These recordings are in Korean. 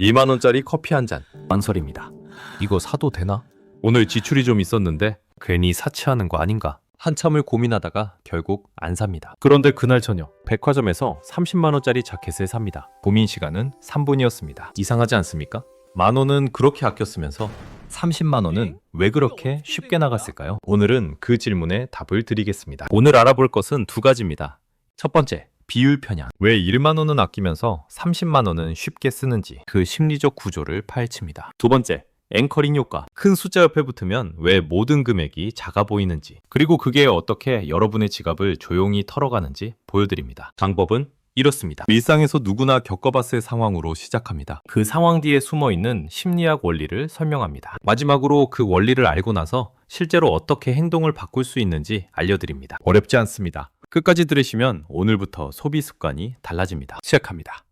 2만 원짜리 커피 한 잔. 망설입니다. 이거 사도 되나? 오늘 지출이 좀 있었는데 괜히 사치하는 거 아닌가? 한참을 고민하다가 결국 안 삽니다. 그런데 그날 저녁 백화점에서 30만 원짜리 자켓을 삽니다. 고민 시간은 3분이었습니다. 이상하지 않습니까? 만 원은 그렇게 아껴 쓰면서 30만 원은 왜 그렇게 쉽게 나갔을까요? 오늘은 그 질문에 답을 드리겠습니다. 오늘 알아볼 것은 두 가지입니다. 첫 번째, 비율 편향. 왜 1만 원은 아끼면서 30만 원은 쉽게 쓰는지 그 심리적 구조를 파헤칩니다. 두 번째, 앵커링 효과. 큰 숫자 옆에 붙으면 왜 모든 금액이 작아 보이는지, 그리고 그게 어떻게 여러분의 지갑을 조용히 털어가는지 보여드립니다. 방법은 이렇습니다. 일상에서 누구나 겪어봤을 상황으로 시작합니다. 그 상황 뒤에 숨어있는 심리학 원리를 설명합니다. 마지막으로 그 원리를 알고 나서 실제로 어떻게 행동을 바꿀 수 있는지 알려드립니다. 어렵지 않습니다. 끝까지 들으시면 오늘부터 소비 습관이 달라집니다. 시작합니다.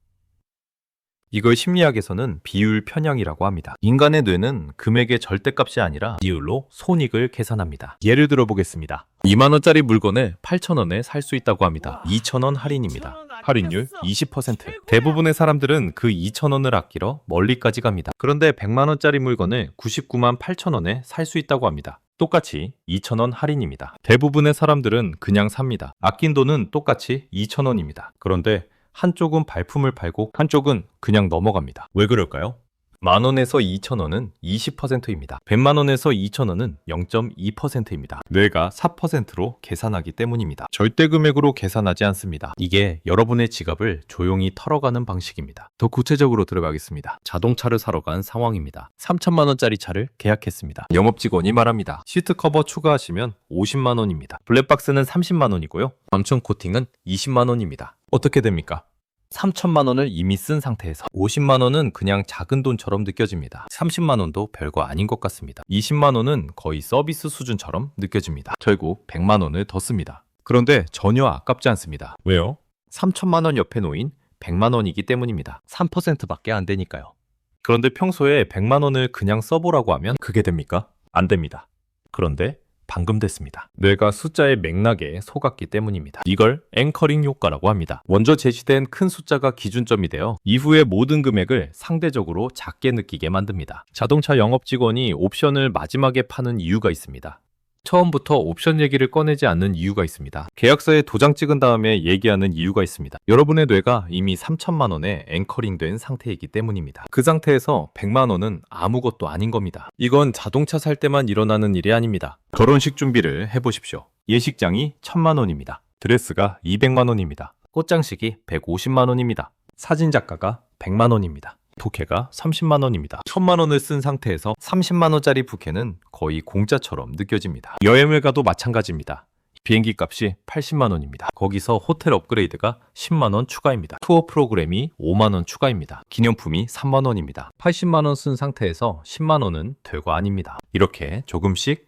이걸 심리학에서는 비율 편향이라고 합니다. 인간의 뇌는 금액의 절대값이 아니라 비율로 손익을 계산합니다. 예를 들어 보겠습니다. 2만 원짜리 물건을 8천 원에 살 수 있다고 합니다. 2천 원 할인입니다. 할인율 20%. 대부분의 사람들은 그 2천 원을 아끼러 멀리까지 갑니다. 그런데 100만 원짜리 물건을 99만 8천 원에 살 수 있다고 합니다. 똑같이 2천 원 할인입니다. 대부분의 사람들은 그냥 삽니다. 아낀 돈은 똑같이 2천 원입니다. 그런데 한쪽은 발품을 팔고 한쪽은 그냥 넘어갑니다. 왜 그럴까요? 만 원에서 2천 원은 20%입니다. 100만 원에서 2천 원은 0.2%입니다. 뇌가 4%로 계산하기 때문입니다. 절대 금액으로 계산하지 않습니다. 이게 여러분의 지갑을 조용히 털어가는 방식입니다. 더 구체적으로 들어가겠습니다. 자동차를 사러 간 상황입니다. 3천만 원짜리 차를 계약했습니다. 영업직원이 말합니다. 시트 커버 추가하시면 50만 원입니다. 블랙박스는 30만 원이고요. 방청 코팅은 20만 원입니다. 어떻게 됩니까? 3천만 원을 이미 쓴 상태에서 50만 원은 그냥 작은 돈처럼 느껴집니다. 30만 원도 별거 아닌 것 같습니다. 20만 원은 거의 서비스 수준처럼 느껴집니다. 결국 100만 원을 더 씁니다. 그런데 전혀 아깝지 않습니다. 왜요? 3천만 원 옆에 놓인 100만 원이기 때문입니다. 3%밖에 안 되니까요. 그런데 평소에 100만 원을 그냥 써보라고 하면 그게 됩니까? 안 됩니다. 그런데 방금 됐습니다. 뇌가 숫자의 맥락에 속았기 때문입니다. 이걸 앵커링 효과라고 합니다. 먼저 제시된 큰 숫자가 기준점이 되어 이후의 모든 금액을 상대적으로 작게 느끼게 만듭니다. 자동차 영업 직원이 옵션을 마지막에 파는 이유가 있습니다. 처음부터 옵션 얘기를 꺼내지 않는 이유가 있습니다. 계약서에 도장 찍은 다음에 얘기하는 이유가 있습니다. 여러분의 뇌가 이미 3천만 원에 앵커링된 상태이기 때문입니다. 그 상태에서 100만 원은 아무것도 아닌 겁니다. 이건 자동차 살 때만 일어나는 일이 아닙니다. 결혼식 준비를 해보십시오. 예식장이 1,000만 원입니다. 드레스가 200만 원입니다. 꽃장식이 150만 원입니다. 사진작가가 100만 원입니다. 부케가 30만 원입니다. 1,000만 원을 쓴 상태에서 30만 원짜리 부케는 거의 공짜처럼 느껴집니다. 여행을 가도 마찬가지입니다. 비행기 값이 80만 원입니다. 거기서 호텔 업그레이드가 10만 원 추가입니다. 투어 프로그램이 5만 원 추가입니다. 기념품이 3만 원입니다. 80만 원 쓴 상태에서 10만 원은 별거 아닙니다. 이렇게 조금씩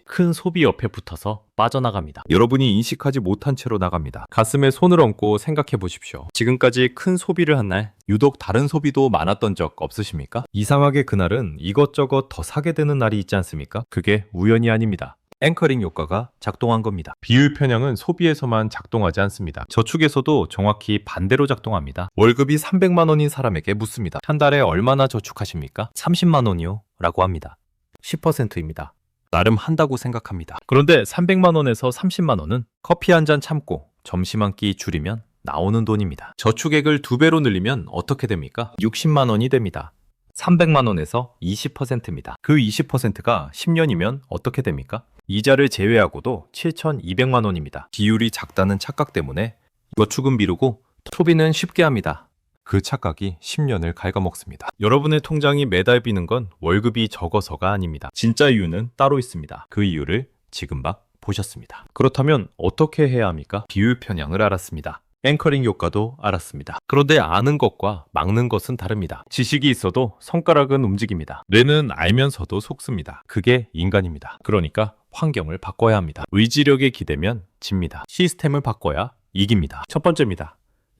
큰 소비 옆에 붙어서 빠져나갑니다. 여러분이 인식하지 못한 채로 나갑니다. 가슴에 손을 얹고 생각해 보십시오. 지금까지 큰 소비를 한 날 유독 다른 소비도 많았던 적 없으십니까? 이상하게 그날은 이것저것 더 사게 되는 날이 있지 않습니까? 그게 우연이 아닙니다. 앵커링 효과가 작동한 겁니다. 비율 편향은 소비에서만 작동하지 않습니다. 저축에서도 정확히 반대로 작동합니다. 월급이 300만 원인 사람에게 묻습니다. 한 달에 얼마나 저축하십니까? 30만 원이요? 라고 합니다. 10%입니다. 나름 한다고 생각합니다. 그런데 300만 원에서 30만 원은 커피 한 잔 참고 점심 한 끼 줄이면 나오는 돈입니다. 저축액을 2배로 늘리면 어떻게 됩니까? 60만 원이 됩니다. 300만 원에서 20%입니다. 그 20%가 10년이면 어떻게 됩니까? 이자를 제외하고도 7,200만 원입니다. 비율이 작다는 착각 때문에 저축은 미루고 소비는 쉽게 합니다. 그 착각이 10년을 갉아먹습니다. 여러분의 통장이 매달 비는 건 월급이 적어서가 아닙니다. 진짜 이유는 따로 있습니다. 그 이유를 지금 막 보셨습니다. 그렇다면 어떻게 해야 합니까? 비율 편향을 알았습니다. 앵커링 효과도 알았습니다. 그런데 아는 것과 막는 것은 다릅니다. 지식이 있어도 손가락은 움직입니다. 뇌는 알면서도 속습니다. 그게 인간입니다. 그러니까 환경을 바꿔야 합니다. 의지력에 기대면 집니다. 시스템을 바꿔야 이깁니다. 첫 번째입니다.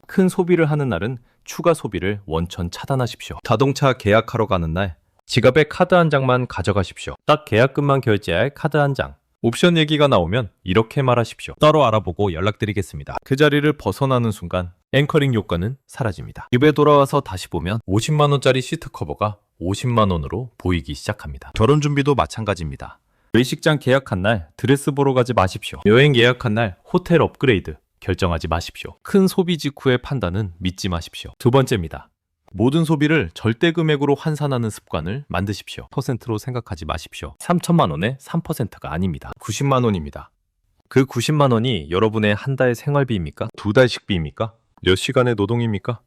큰 소비를 하는 날은 추가 소비를 원천 차단하십시오. 자동차 계약하러 가는 날 지갑에 카드 한 장만 가져가십시오. 딱 계약금만 결제할 카드 한 장. 옵션 얘기가 나오면 이렇게 말하십시오. 따로 알아보고 연락드리겠습니다. 그 자리를 벗어나는 순간 앵커링 효과는 사라집니다. 집에 돌아와서 다시 보면 50만 원짜리 시트 커버가 50만 원으로 보이기 시작합니다. 결혼 준비도 마찬가지입니다. 외식장 계약한 날 드레스 보러 가지 마십시오. 여행 예약한 날 호텔 업그레이드 결정하지 마십시오. 큰 소비 직후의 판단은 믿지 마십시오. 두 번째입니다. 모든 소비를 절대 금액으로 환산하는 습관을 만드십시오. 퍼센트로 생각하지 마십시오. 3천만 원의 3%가 아닙니다. 90만 원입니다. 그 90만 원이 여러분의 한 달 생활비입니까? 두 달 식비입니까? 몇 시간의 노동입니까?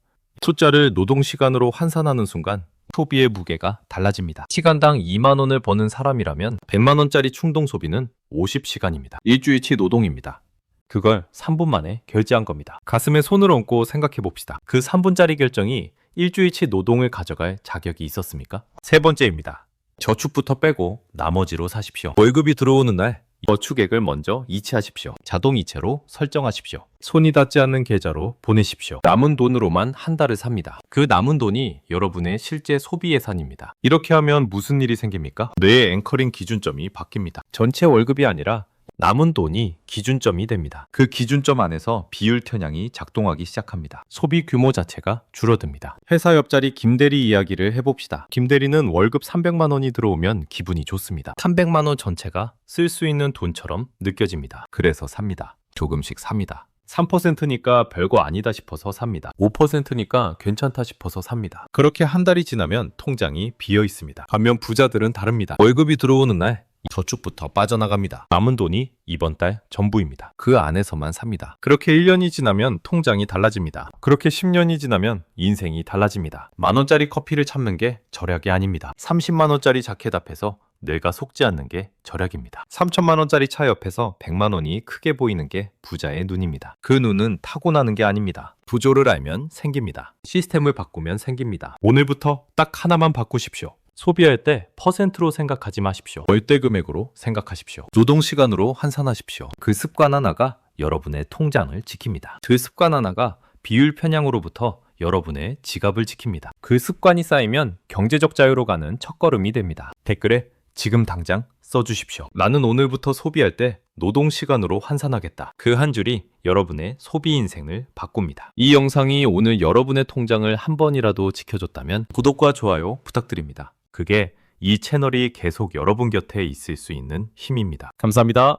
숫자를 노동 시간으로 환산하는 순간 소비의 무게가 달라집니다. 시간당 2만 원을 버는 사람이라면 100만 원짜리 충동 소비는 50시간입니다. 일주일치 노동입니다. 그걸 3분 만에 결제한 겁니다. 가슴에 손을 얹고 생각해 봅시다. 그 3분짜리 결정이 일주일치 노동을 가져갈 자격이 있었습니까? 세 번째입니다. 저축부터 빼고 나머지로 사십시오. 월급이 들어오는 날 저축액을 먼저 이체하십시오. 자동 이체로 설정하십시오. 손이 닿지 않는 계좌로 보내십시오. 남은 돈으로만 한 달을 삽니다. 그 남은 돈이 여러분의 실제 소비 예산입니다. 이렇게 하면 무슨 일이 생깁니까? 뇌의 앵커링 기준점이 바뀝니다. 전체 월급이 아니라 남은 돈이 기준점이 됩니다. 그 기준점 안에서 비율 편향이 작동하기 시작합니다. 소비 규모 자체가 줄어듭니다. 회사 옆자리 김대리 이야기를 해봅시다. 김대리는 월급 300만 원이 들어오면 기분이 좋습니다. 300만 원 전체가 쓸 수 있는 돈처럼 느껴집니다. 그래서 삽니다. 조금씩 삽니다. 3%니까 별거 아니다 싶어서 삽니다. 5%니까 괜찮다 싶어서 삽니다. 그렇게 한 달이 지나면 통장이 비어 있습니다. 반면 부자들은 다릅니다. 월급이 들어오는 날 저축부터 빠져나갑니다. 남은 돈이 이번 달 전부입니다. 그 안에서만 삽니다. 그렇게 1년이 지나면 통장이 달라집니다. 그렇게 10년이 지나면 인생이 달라집니다. 만원짜리 커피를 참는 게 절약이 아닙니다. 30만 원짜리 자켓 앞에서 뇌가 속지 않는 게 절약입니다. 3천만 원짜리 차 옆에서 100만 원이 크게 보이는 게 부자의 눈입니다. 그 눈은 타고나는 게 아닙니다. 구조를 알면 생깁니다. 시스템을 바꾸면 생깁니다. 오늘부터 딱 하나만 바꾸십시오. 소비할 때 퍼센트로 생각하지 마십시오. 월대 금액으로 생각하십시오. 노동 시간으로 환산하십시오. 그 습관 하나가 여러분의 통장을 지킵니다. 그 습관 하나가 비율 편향으로부터 여러분의 지갑을 지킵니다. 그 습관이 쌓이면 경제적 자유로 가는 첫걸음이 됩니다. 댓글에 지금 당장 써주십시오. 나는 오늘부터 소비할 때 노동 시간으로 환산하겠다. 그 한 줄이 여러분의 소비 인생을 바꿉니다. 이 영상이 오늘 여러분의 통장을 한 번이라도 지켜줬다면 구독과 좋아요 부탁드립니다. 그게 이 채널이 계속 여러분 곁에 있을 수 있는 힘입니다. 감사합니다.